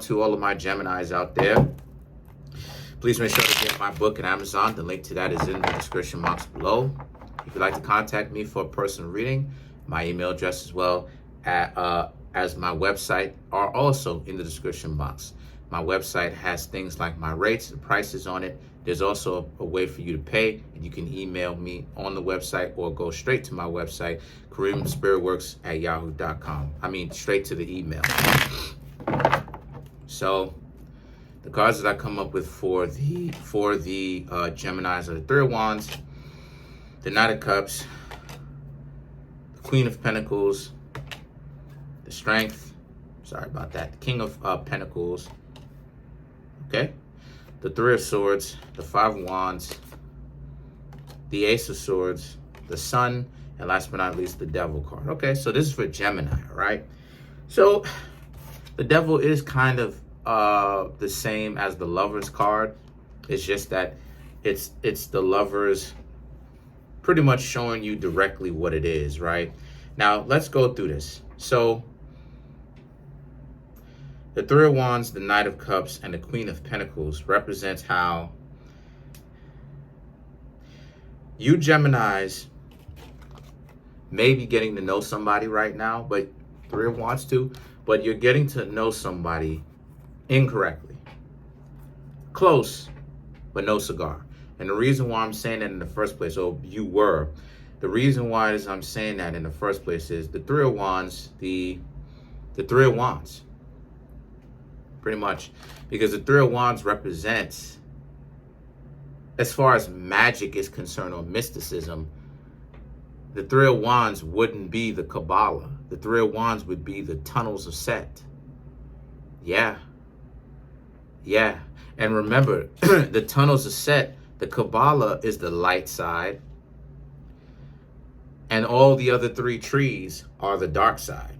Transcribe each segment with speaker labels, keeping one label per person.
Speaker 1: to all of my Geminis out there. Please make sure to get my book at Amazon. The link to that is in the description box below. If you'd like to contact me for a personal reading, my email address as well as my website are also in the description box. My website has things like my rates and prices on it. There's also a way for you to pay, and you can email me on the website or go straight to my website, Kareemspiritworks@yahoo.com. I mean, straight to the email. So the cards that I come up with for the Geminis are the Three of Wands, the Knight of Cups, the Queen of Pentacles, the Strength, sorry about that, the King of Pentacles, okay, the Three of Swords, the Five of Wands, the Ace of Swords, the Sun, and last but not least, the Devil card. Okay, so this is for Gemini, right? So the Devil is kind of the same as the Lovers card. It's just that it's the Lovers pretty much showing you directly what it is, right? Now let's go through this. So the Three of Wands, the Knight of Cups, and the Queen of Pentacles represents how you Geminis may be getting to know somebody right now, but Three of Wands too, but you're getting to know somebody incorrectly. Close, but no cigar. And the reason why I'm saying that in the first place, the reason why I'm saying that in the first place is the Three of Wands, the Three of Wands, pretty much, because the Three of Wands represents, as far as magic is concerned or mysticism, the Three of Wands wouldn't be the Kabbalah. The Three of Wands would be the tunnels of Set. Yeah. And remember, the tunnels of Set, the Kabbalah is the light side, and all the other three trees are the dark side.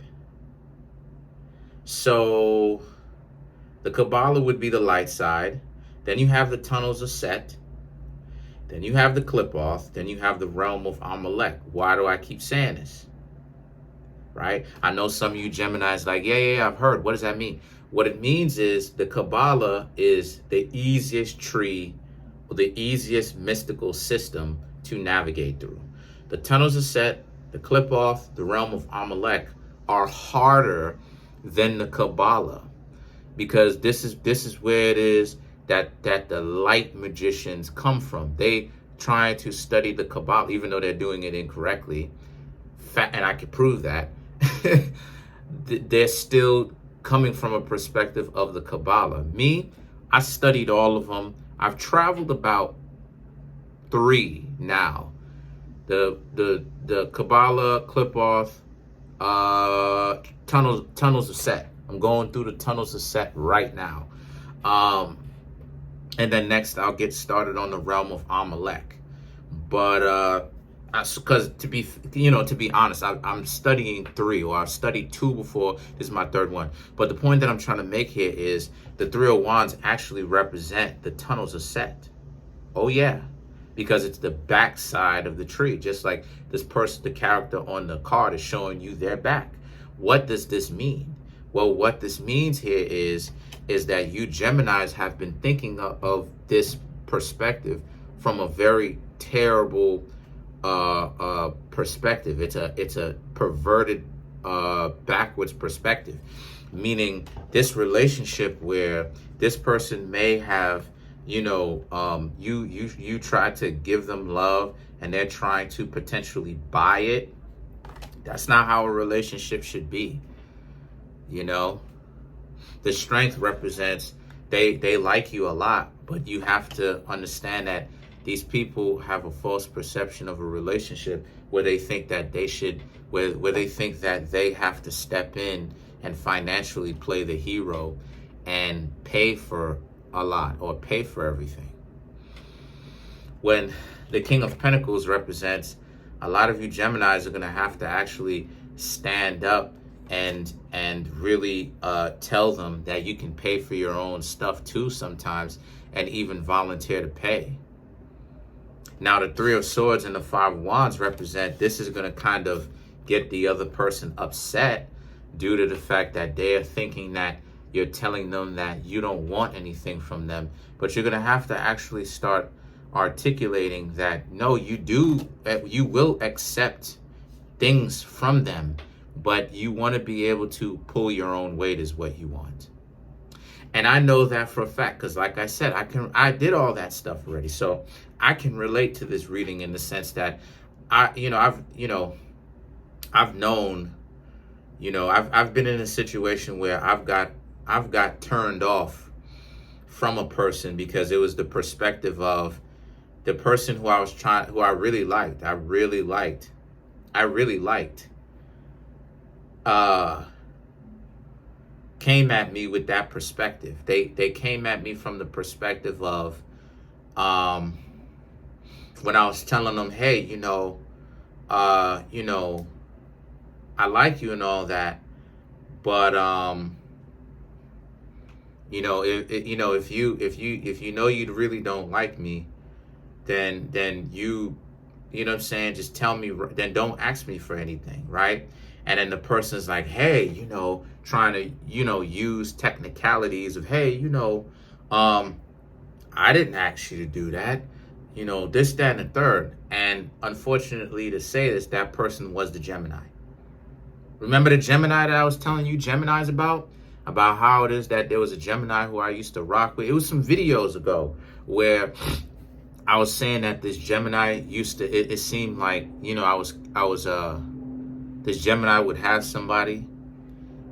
Speaker 1: So the Kabbalah would be the light side. Then you have the tunnels of Set. Then you have the Clip-Off. Then you have the realm of Amalek. Why do I keep saying this? Right? I know some of you Geminis like, yeah, I've heard. What does that mean? What it means is the Kabbalah is the easiest tree, or the easiest mystical system to navigate through. The tunnels of Set, the Clip-Off, the realm of Amalek are harder than the Kabbalah, because this is where it is that the light magicians come from. They try to study the Kabbalah, even though they're doing it incorrectly, and I can prove that. They're still coming from a perspective of the Kabbalah. Me, I studied all of them. I've traveled about 3 now. The Kabbalah, Clip-Off, tunnels of Set. I'm going through the tunnels of Set right now. And then next I'll get started on the realm of Amalek. But because to be honest, I'm studying 3, or I've studied 2 before. This is my 3rd one. But the point that I'm trying to make here is the Three of Wands actually represent the tunnels of Set. Oh yeah, because it's the back side of the tree. Just like this person, the character on the card is showing you their back. What does this mean? Well, what this means here is that you Geminis have been thinking of this perspective from a very terrible perspective. It's a perverted backwards perspective, meaning this relationship where this person may have, you try to give them love and they're trying to potentially buy it. That's not how a relationship should be. The Strength represents they like you a lot, but you have to understand that these people have a false perception of a relationship where they think that they should, where they think that they have to step in and financially play the hero and pay for a lot or pay for everything. When the King of Pentacles represents, a lot of you Geminis are going to have to actually stand up and really tell them that you can pay for your own stuff too sometimes, and even volunteer to pay. Now the Three of Swords and the Five of Wands represent, this is going to kind of get the other person upset due to the fact that they are thinking that, you're telling them that you don't want anything from them, but you're going to have to actually start articulating that no, you will accept things from them, but you want to be able to pull your own weight is what you want. And I know that for a fact, because like I said, I did all that stuff already. So I can relate to this reading in the sense that I've known, I've been in a situation where I've got turned off from a person because it was the perspective of the person who I really liked, came at me with that perspective. They came at me from the perspective of when I was telling them, hey, I like you and all that, but if you really don't like me, then you know what I'm saying, just tell me, then don't ask me for anything, right? And then the person's like, hey, trying to, use technicalities of, hey, I didn't ask you to do that, this, that, and the third. And unfortunately to say this, that person was the Gemini. Remember the Gemini that I was telling you Geminis about how it is that there was a Gemini who I used to rock with? It was some videos ago where I was saying that this Gemini used to, it seemed like, this Gemini would have somebody,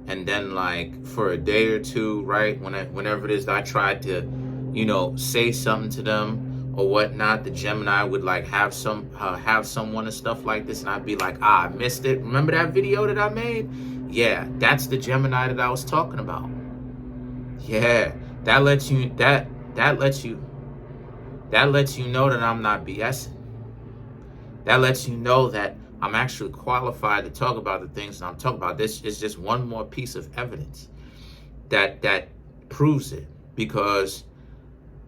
Speaker 1: and then like for a day or two, right, whenever it is that I tried to, say something to them or whatnot, the Gemini would like have someone and stuff like this, and I'd be like, I missed it. Remember that video that I made? Yeah, that's the Gemini that I was talking about. Yeah, that lets you know that I'm not BSing. That lets you know that I'm actually qualified to talk about the things that I'm talking about. This is just one more piece of evidence that proves it. Because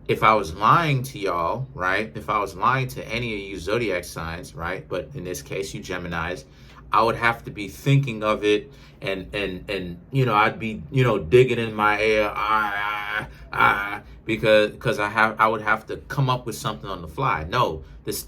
Speaker 1: if I was lying to y'all, right? If I was lying to any of you zodiac signs, right? But in this case, you Geminis, I would have to be thinking of it and I'd be, digging in my ear, because I would have to come up with something on the fly. No,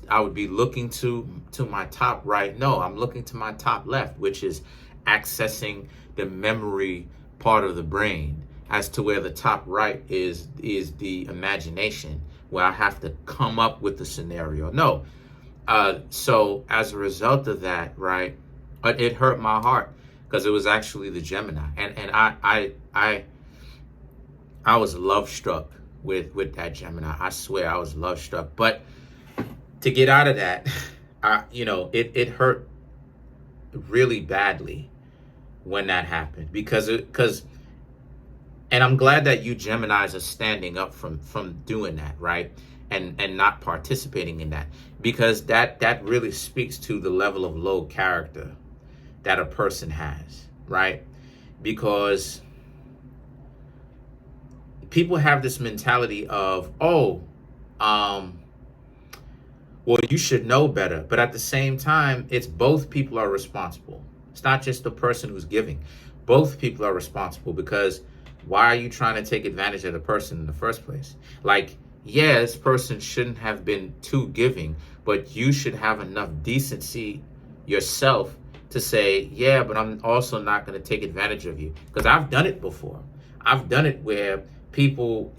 Speaker 1: I would be looking to my top right. No, I'm looking to my top left, which is accessing the memory part of the brain, as to where the top right is the imagination, where I have to come up with the scenario. No. So as a result of that, right, it hurt my heart because it was actually the Gemini. And I was love struck with that Gemini. I swear I was love struck. But to get out of that, it hurt really badly when that happened, because and I'm glad that you Geminis are standing up from doing that, right? And not participating in that, because that really speaks to the level of low character that a person has, right? Because people have this mentality of, well, you should know better. But at the same time, it's both people are responsible. It's not just the person who's giving. Both people are responsible, because why are you trying to take advantage of the person in the first place? Like, yeah, this person shouldn't have been too giving, but you should have enough decency yourself to say, yeah, but I'm also not going to take advantage of you. Because I've done it before. I've done it where people,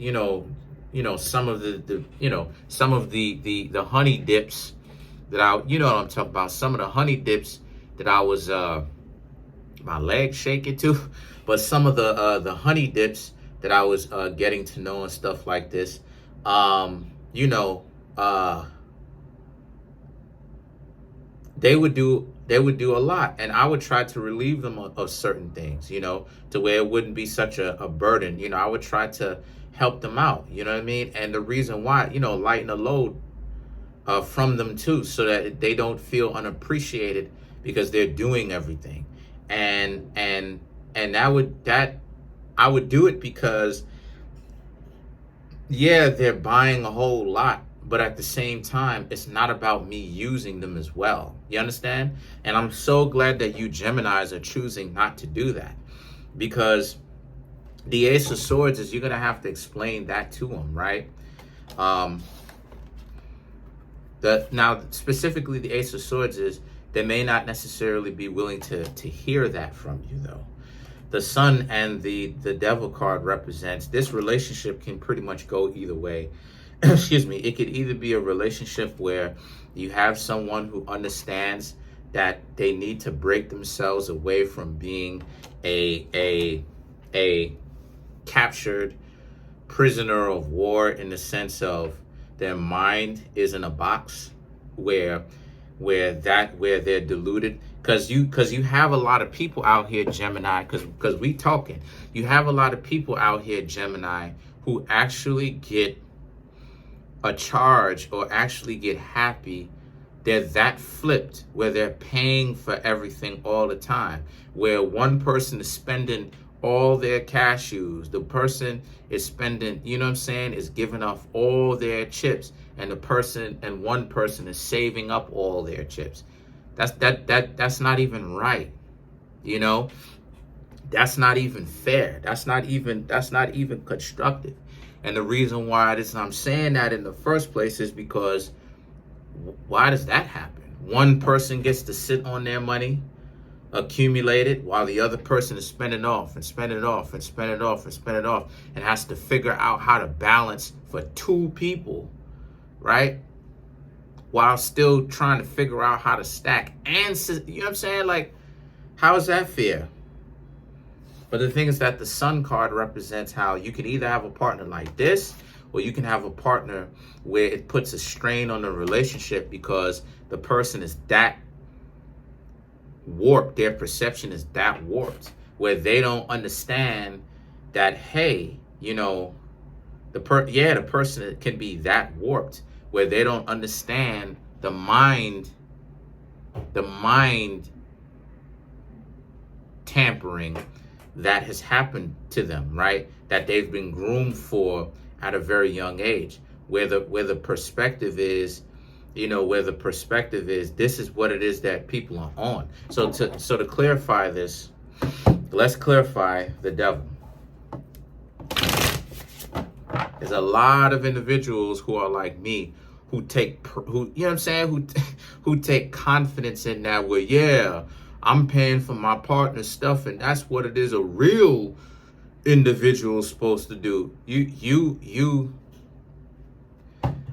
Speaker 1: some of the honey dips that I, what I'm talking about. Some of the honey dips that I was, my legs shaking too, but some of the honey dips that I was getting to know and stuff like this, they would do a lot, and I would try to relieve them of certain things, to where it wouldn't be such a burden. I would try to help them out, you know what I mean? And the reason why, lighten the load from them too, so that they don't feel unappreciated because they're doing everything. And I would do it because, yeah, they're buying a whole lot, but at the same time, it's not about me using them as well. You understand? And I'm so glad that you Geminis are choosing not to do that, because The Ace of Swords is you're going to have to explain that to them, right? Now, specifically the Ace of Swords is they may not necessarily be willing to hear that from you, though. The Sun and the Devil card represents this relationship can pretty much go either way. Excuse me. It could either be a relationship where you have someone who understands that they need to break themselves away from being a captured prisoner of war, in the sense of their mind is in a box where they're deluded, because you have a lot of people out here, Gemini, because we talking, you have a lot of people out here, Gemini, who actually get a charge or actually get happy. They're that flipped where they're paying for everything all the time, where one person is spending all their cashews, the person is spending, you know what I'm saying, is giving off all their chips, and one person is saving up all their chips. That's not even right. You know, that's not even fair. That's not even constructive. And the reason why I'm saying that in the first place is because why does that happen? One person gets to sit on their money, accumulate it, while the other person is spending off and spending off and spending off and spending off, and has to figure out how to balance for two people, right? While still trying to figure out how to stack. And, you know what I'm saying? Like, how is that fair? But the thing is that the Sun card represents how you can either have a partner like this, or you can have a partner where it puts a strain on the relationship because the person is that warped, their perception is that warped, where they don't understand that, hey, you know, the person can be that warped where they don't understand the mind tampering that has happened to them, right? That they've been groomed for at a very young age, where the perspective is, you know, where the perspective is, this is what it is that people are on. So to clarify this, let's clarify the Devil. There's a lot of individuals who are like me, who you know what I'm saying, who take confidence in that, where, yeah, I'm paying for my partner's stuff, and that's what it is a real individual is supposed to do.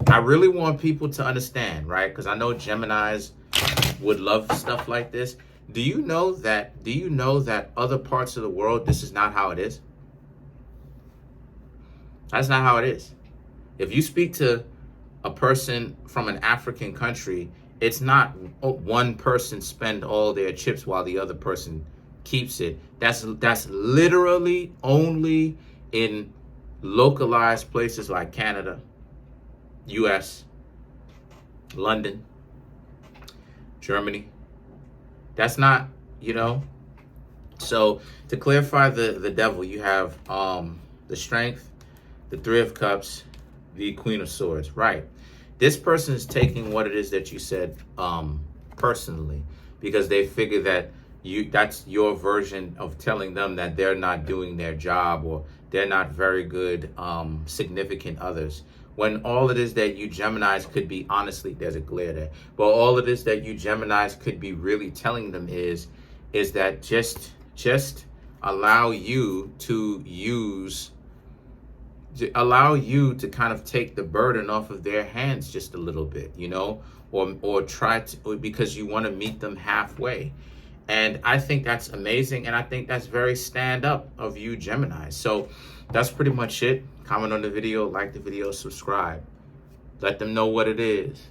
Speaker 1: I really want people to understand, right? Because I know Geminis would love stuff like this. Do you know that other parts of the world, this is not how it is? That's not how it is. If you speak to a person from an African country, it's not one person spend all their chips while the other person keeps it. That's literally only in localized places like Canada, US, London, Germany. That's not, you know. So to clarify the Devil, you have the Strength, the Three of Cups, the Queen of Swords, right? This person is taking what it is that you said personally, because they figure that that's your version of telling them that they're not doing their job, or they're not very good significant others. When all it is that you Geminis could be, honestly, there's a glare there, but all it is that you Geminis could be really telling them is that just allow you to kind of take the burden off of their hands just a little bit, you know, or try to, because you want to meet them halfway. And I think that's amazing, and I think that's very stand up of you Gemini. So that's pretty much it. Comment on the video, like the video, subscribe. Let them know what it is.